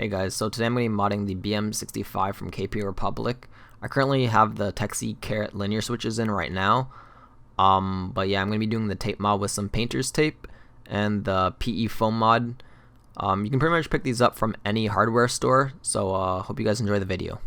Hey guys, so today I'm going to be modding the BM65 from KPrepublic. I currently have the Tecsee caret linear switches in right now. But yeah, I'm going to be doing the tape mod with some painter's tape and the PE foam mod. You can pretty much pick these up from any hardware store, so hope you guys enjoy the video.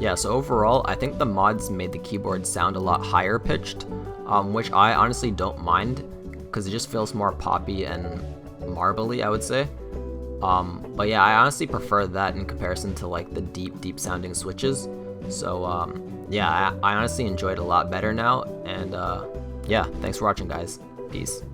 Yeah, so overall, I think the mods made the keyboard sound a lot higher pitched, which I honestly don't mind, because it just feels more poppy and marbly, I would say. But yeah, I honestly prefer that in comparison to like the deep sounding switches. So yeah, I honestly enjoy it a lot better now, and yeah, thanks for watching guys. Peace.